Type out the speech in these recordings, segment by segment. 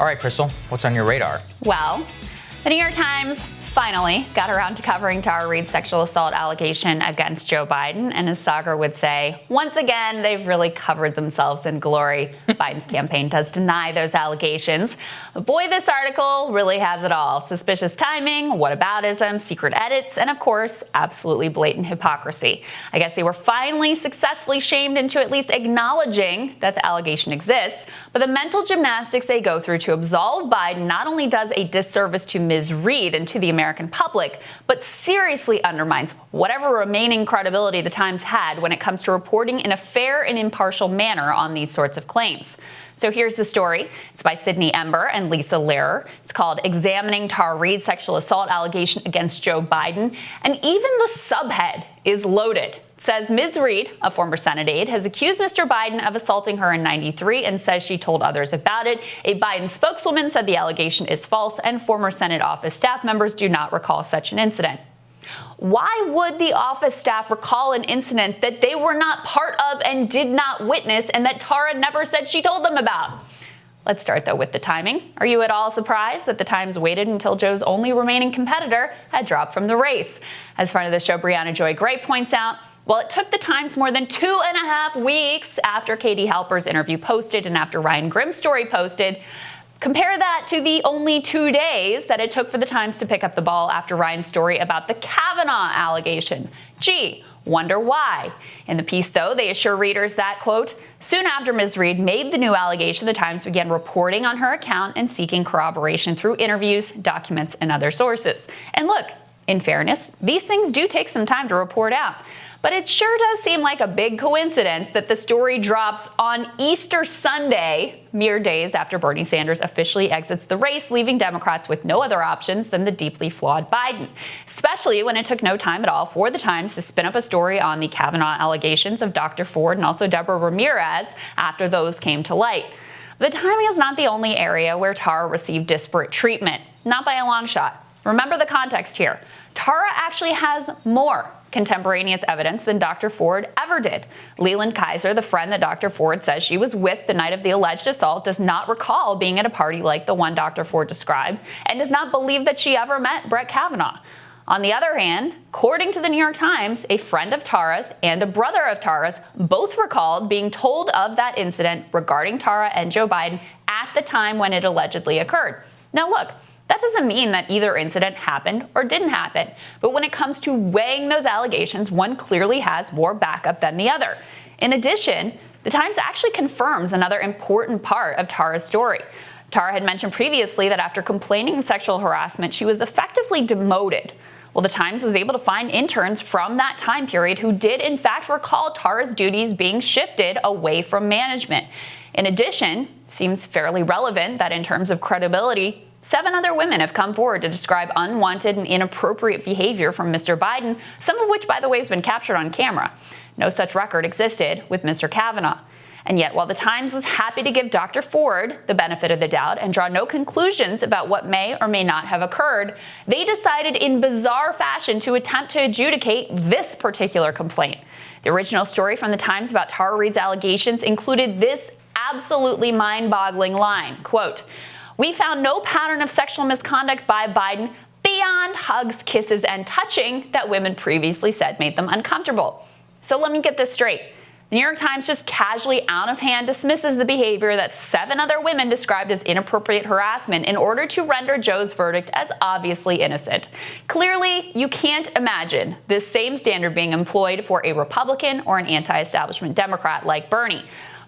All right, Krystal, what's on your radar? Well, the New York Times finally got around to covering Tara Reade's sexual assault allegation against Joe Biden, and as Sagar would say, once again, they've really covered themselves in glory. Biden's campaign does deny those allegations. But boy, this article really has it all. Suspicious timing, whataboutism, secret edits, and of course, absolutely blatant hypocrisy. I guess they were finally successfully shamed into at least acknowledging that the allegation exists, but the mental gymnastics they go through to absolve Biden not only does a disservice to Ms. Reade and to the American public, but seriously undermines whatever remaining credibility the Times had when it comes to reporting in a fair and impartial manner on these sorts of claims. So here's the story. It's by Sydney Ember and Lisa Lehrer. It's called Examining Tara Reade's Sexual Assault Allegation Against Joe Biden. And even the subhead is loaded. It says Ms. Reade, a former Senate aide, has accused Mr. Biden of assaulting her in '93 and says she told others about it. A Biden spokeswoman said the allegation is false and former Senate office staff members do not recall such an incident. Why would the office staff recall an incident that they were not part of and did not witness and that Tara never said she told them about? Let's start, though, with the timing. Are you at all surprised that the Times waited until Joe's only remaining competitor had dropped from the race? As friend of the show, Brianna Joy Gray points out, well, it took the Times more than 2.5 weeks after Katie Halper's interview posted and after Ryan Grimm's story posted. Compare that to the only 2 days that it took for the Times to pick up the ball after Ryan's story about the Kavanaugh allegation. Gee, wonder why. In the piece, though, they assure readers that, quote, soon after Ms. Reade made the new allegation, the Times began reporting on her account and seeking corroboration through interviews, documents, and other sources. And look, in fairness, these things do take some time to report out. But it sure does seem like a big coincidence that the story drops on Easter Sunday, mere days after Bernie Sanders officially exits the race, leaving Democrats with no other options than the deeply flawed Biden, especially when it took no time at all for the Times to spin up a story on the Kavanaugh allegations of Dr. Ford and also Deborah Ramirez after those came to light. The timing is not the only area where Tara received disparate treatment, not by a long shot. Remember the context here. Tara actually has more contemporaneous evidence than Dr. Ford ever did. Leland Kaiser, the friend that Dr. Ford says she was with the night of the alleged assault, does not recall being at a party like the one Dr. Ford described and does not believe that she ever met Brett Kavanaugh. On the other hand, according to the New York Times, a friend of Tara's and a brother of Tara's both recalled being told of that incident regarding Tara and Joe Biden at the time when it allegedly occurred. Now look, that doesn't mean that either incident happened or didn't happen. But when it comes to weighing those allegations, one clearly has more backup than the other. In addition, the Times actually confirms another important part of Tara's story. Tara had mentioned previously that after complaining of sexual harassment, she was effectively demoted. Well, the Times was able to find interns from that time period who did in fact recall Tara's duties being shifted away from management. In addition, it seems fairly relevant that in terms of credibility, 7 other women have come forward to describe unwanted and inappropriate behavior from Mr. Biden, some of which, by the way, has been captured on camera. No such record existed with Mr. Kavanaugh. And yet, while the Times was happy to give Dr. Ford the benefit of the doubt and draw no conclusions about what may or may not have occurred, they decided in bizarre fashion to attempt to adjudicate this particular complaint. The original story from the Times about Tara Reade's allegations included this absolutely mind-boggling line, quote, we found no pattern of sexual misconduct by Biden beyond hugs, kisses, and touching that women previously said made them uncomfortable. So let me get this straight. The New York Times just casually out of hand dismisses the behavior that 7 other women described as inappropriate harassment in order to render Joe's verdict as obviously innocent. Clearly, you can't imagine this same standard being employed for a Republican or an anti-establishment Democrat like Bernie.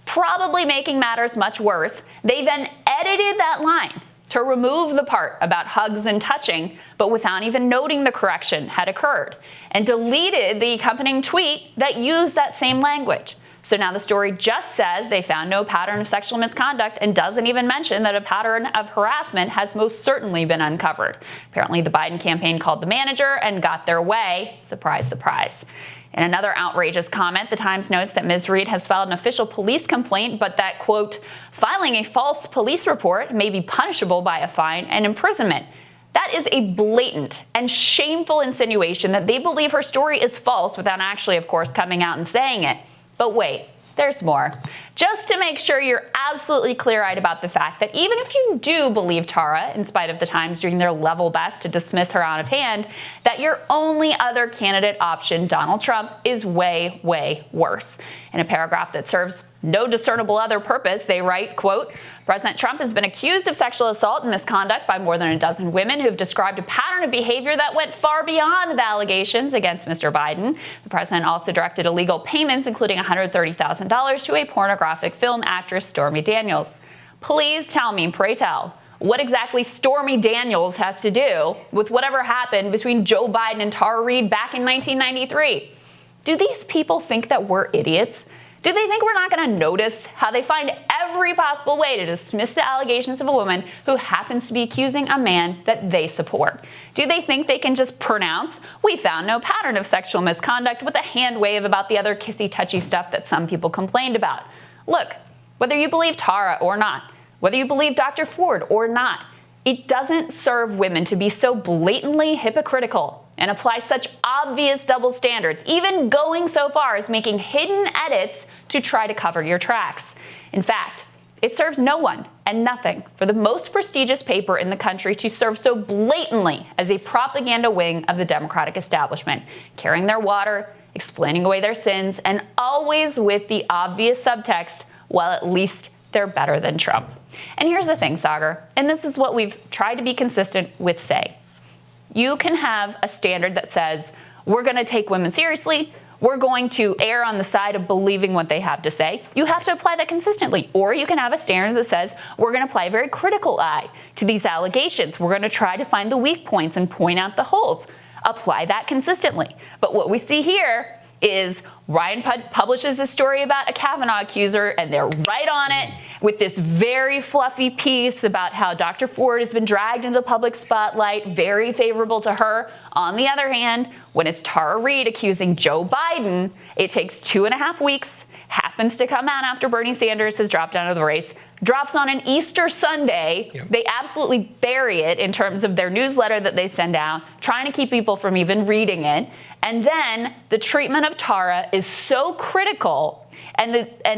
Probably making matters much worse, they then edited that line to remove the part about hugs and touching, but without even noting the correction had occurred, and deleted the accompanying tweet that used that same language. So now the story just says they found no pattern of sexual misconduct and doesn't even mention that a pattern of harassment has most certainly been uncovered. Apparently the Biden campaign called the manager and got their way. Surprise, surprise. In another outrageous comment, the Times notes that Ms. Reade has filed an official police complaint, but that, quote, filing a false police report may be punishable by a fine and imprisonment. That is a blatant and shameful insinuation that they believe her story is false without actually, of course, coming out and saying it. But wait, there's more. just to make sure you're absolutely clear-eyed about the fact that even if you do believe Tara, in spite of the Times doing their level best to dismiss her out of hand, that your only other candidate option, Donald Trump, is way, way worse. In a paragraph that serves no discernible other purpose, they write, quote, President Trump has been accused of sexual assault and misconduct by more than a dozen women who've described a pattern of behavior that went far beyond the allegations against Mr. Biden. The president also directed illegal payments, including $130,000 to a pornographic film actress, Stormy Daniels. Please tell me, pray tell, what exactly Stormy Daniels has to do with whatever happened between Joe Biden and Tara Reade back in 1993. Do these people think that we're idiots? Do they think we're not going to notice how they find every possible way to dismiss the allegations of a woman who happens to be accusing a man that they support? Do they think they can just pronounce, we found no pattern of sexual misconduct, with a hand wave about the other kissy-touchy stuff that some people complained about? Look, whether you believe Tara or not, whether you believe Dr. Ford or not, it doesn't serve women to be so blatantly hypocritical and apply such obvious double standards, even going so far as making hidden edits to try to cover your tracks. In fact, it serves no one and nothing for the most prestigious paper in the country to serve so blatantly as a propaganda wing of the Democratic establishment, carrying their water, explaining away their sins, and always with the obvious subtext, well, at least they're better than Trump. And here's the thing, Sagar, and this is what we've tried to be consistent with say. You can have a standard that says, we're going to take women seriously, we're going to err on the side of believing what they have to say. You have to apply that consistently. Or you can have a standard that says, we're going to apply a very critical eye to these allegations. We're going to try to find the weak points and point out the holes. Apply that consistently. But what we see here is Ryan publishes a story about a Kavanaugh accuser, and they're right on it with this very fluffy piece about how Dr. Ford has been dragged into the public spotlight, very favorable to her. On the other hand, when it's Tara Reade accusing Joe Biden, it takes 2.5 weeks, happens to come out after Bernie Sanders has dropped out of the race, drops on an Easter Sunday. Yep. They absolutely bury it in terms of their newsletter that they send out, trying to keep people from even reading it. And then the treatment of Tara is so critical, and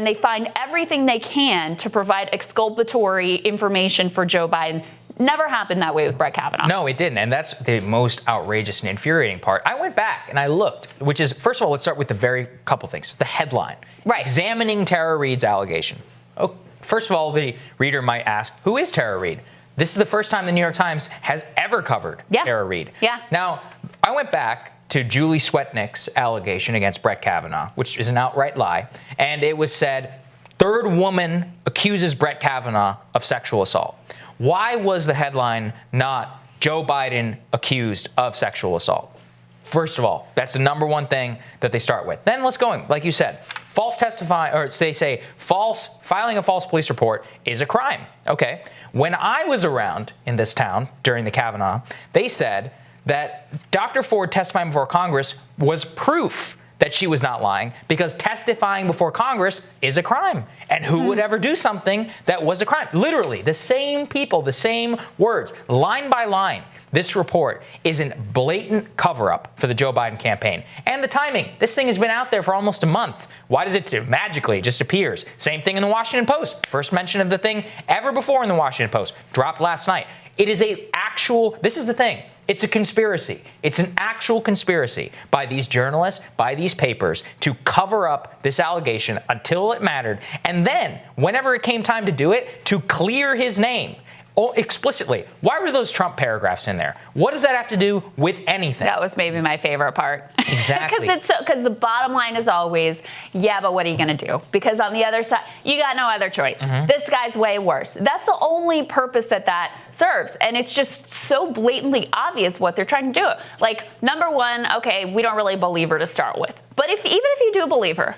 they find everything they can to provide exculpatory information for Joe Biden. Never happened that way with Brett Kavanaugh. No, it didn't. And that's the most outrageous and infuriating part. I went back and I looked, which is, first of all, let's start with the very couple things. The headline. Right. Examining Tara Reade's allegation. Oh, first of all, the reader might ask, who is Tara Reade? This is the first time the New York Times has ever covered Tara Reade. Yeah. Now, I went back to Julie Swetnick's allegation against Brett Kavanaugh, which is an outright lie. And it was said, third woman accuses Brett Kavanaugh of sexual assault. Why was the headline not Joe Biden accused of sexual assault? First of all, that's the number one thing that they start with. Then let's go in. Like you said, false testifying, or they say filing a false police report is a crime. Okay. When I was around in this town during the Kavanaugh, they said that Dr. Ford testifying before Congress was proof that she was not lying, because testifying before Congress is a crime. And who would ever do something that was a crime? Literally, the same people, the same words, line by line. This report is a blatant cover-up for the Joe Biden campaign. And the timing. This thing has been out there for almost a month. Why does it magically just appears? Same thing in the Washington Post. First mention of the thing ever before in the Washington Post. Dropped last night. It is this is the thing. It's a conspiracy. It's an actual conspiracy by these journalists, by these papers, to cover up this allegation until it mattered. And then, whenever it came time to do it, to clear his name. Explicitly. Why were those Trump paragraphs in there? What does that have to do with anything? That was maybe my favorite part. Exactly. Because the bottom line is always, yeah, but what are you going to do? Because on the other side, you got no other choice. Mm-hmm. This guy's way worse. That's the only purpose that serves. And it's just so blatantly obvious what they're trying to do. Like, number one, okay, we don't really believe her to start with. But even if you do believe her,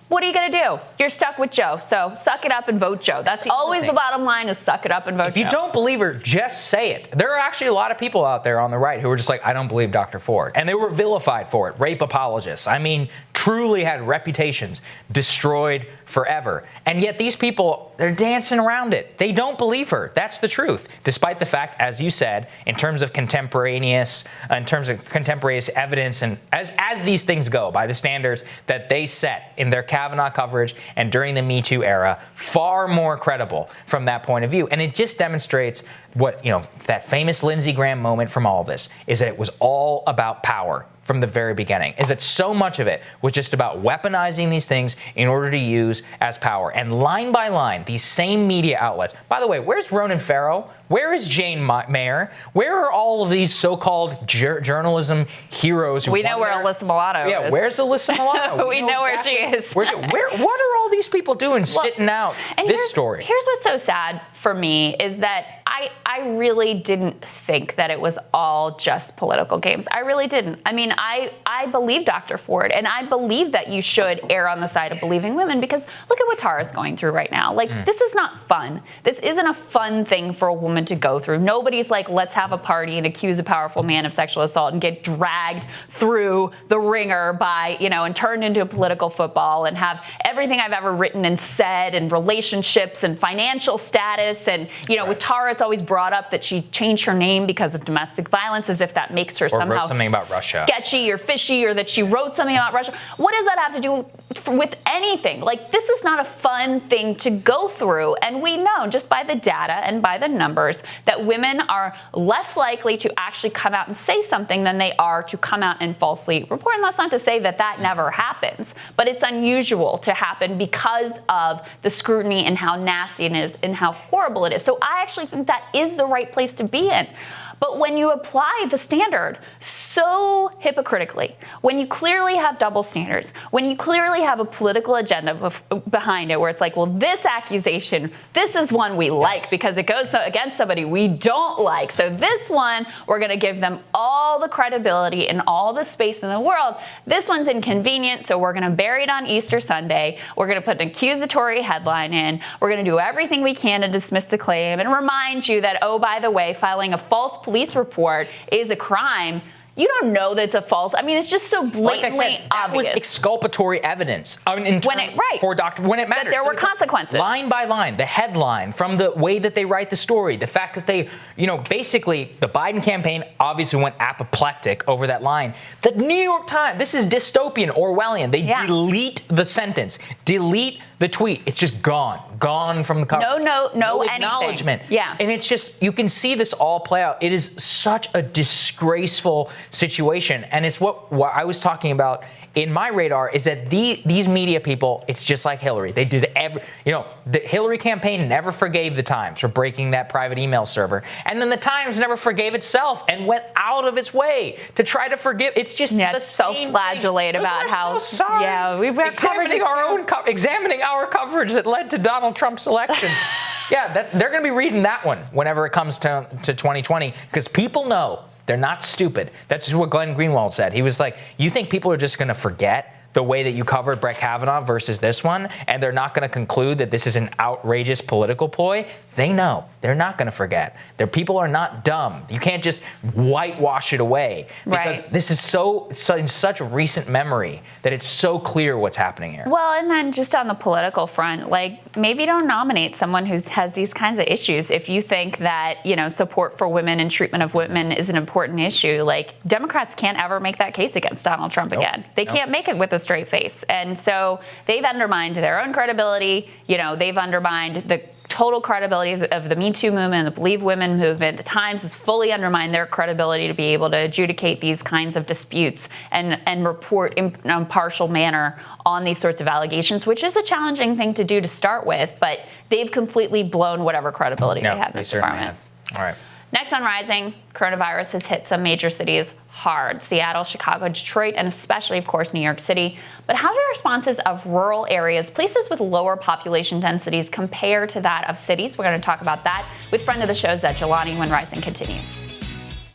what are you going to do? You're stuck with Joe. So suck it up and vote Joe. That's always the bottom line, is suck it up and vote Joe. If you don't believe her, just say it. There are actually a lot of people out there on the right who are just like, I don't believe Dr. Ford. And they were vilified for it. Rape apologists. I mean, truly had reputations destroyed forever. And yet these people, they're dancing around it. They don't believe her. That's the truth. Despite the fact, as you said, in terms of contemporaneous evidence, and as these things go, by the standards that they set in their Kavanaugh coverage and during the Me Too era, far more credible from that point of view. And it just demonstrates what, that famous Lindsey Graham moment from all of this is that it was all about power from the very beginning, is that so much of it was just about weaponizing these things in order to use as power. And line by line, these same media outlets, by the way, where's Ronan Farrow? Where is Jane Mayer? Where are all of these so-called journalism heroes? We know where Alyssa Milano is. Yeah, where's Alyssa Milano? we know exactly where she is. What are all these people doing sitting out this story? Here's what's so sad for me is that I really didn't think that it was all just political games. I really didn't. I mean, I believe Dr. Ford, and I believe that you should err on the side of believing women, because look at what Tara's going through right now. This is not fun. This isn't a fun thing for a woman to go through. Nobody's like, let's have a party and accuse a powerful man of sexual assault and get dragged through the ringer by, and turned into a political football and have everything I've ever written and said and relationships and financial status. And, with Tara, it's always brought up that she changed her name because of domestic violence, as if that makes her somehow wrote something about Russia, sketchy or fishy, or that she wrote something about Russia. What does that have to do with anything? This is not a fun thing to go through. And we know just by the data and by the numbers that women are less likely to actually come out and say something than they are to come out and falsely report. And that's not to say that that never happens, but it's unusual to happen because of the scrutiny and how nasty it is and how horrible it is. So I actually think that is the right place to be in. But when you apply the standard so hypocritically, when you clearly have double standards, when you clearly have a political agenda behind it, where it's like, well, this accusation, this is one we like because it goes against somebody we don't like. So this one, we're going to give them all the credibility and all the space in the world. This one's inconvenient, so we're going to bury it on Easter Sunday. We're going to put an accusatory headline in. We're going to do everything we can to dismiss the claim and remind you that, oh, by the way, filing a false police report is a crime. You don't know that it's a false. I mean, it's just so blatantly like I said, that obvious. was exculpatory evidence. When it matters. That there were consequences. Line by line, the headline, from the way that they write the story, the fact that they, basically the Biden campaign obviously went apoplectic over that line. The New York Times, this is dystopian, Orwellian. They delete the sentence, delete the tweet. It's just gone from the cover. No acknowledgement. Anything. Yeah. And it's just, you can see this all play out. It is such a disgraceful situation. And it's what I was talking about in my radar, is that these media people, it's just like Hillary. They did the Hillary campaign never forgave the Times for breaking that private email server. And then the Times never forgave itself and went out of its way to try to forgive. It's just the same self-flagellate about how. So sorry. Yeah, we've examining our coverage that led to Donald Trump's election. Yeah, they're going to be reading that one whenever it comes to 2020, because people know. They're not stupid. That's what Glenn Greenwald said. He was like, you think people are just going to forget the way that you covered Brett Kavanaugh versus this one, and they're not going to conclude that this is an outrageous political ploy? They know. They're not going to forget. Their people are not dumb. You can't just whitewash it away, because this is so in such recent memory that it's so clear what's happening here. Well, and then just on the political front, maybe don't nominate someone who has these kinds of issues if you think that, support for women and treatment of women is an important issue. Democrats can't ever make that case against Donald Trump again. They can't make it with a straight face. And so they've undermined their own credibility. They've undermined the total credibility of the Me Too movement and the Believe Women movement. The Times has fully undermined their credibility to be able to adjudicate these kinds of disputes and report in an impartial manner on these sorts of allegations, which is a challenging thing to do to start with, but they've completely blown whatever credibility they had in this department. All right. Next on Rising, coronavirus has hit some major cities hard. Seattle, Chicago, Detroit, and especially, of course, New York City. But how do responses of rural areas, places with lower population densities, compare to that of cities? We're going to talk about that with friend of the show, Zed Jelani, when Rising continues.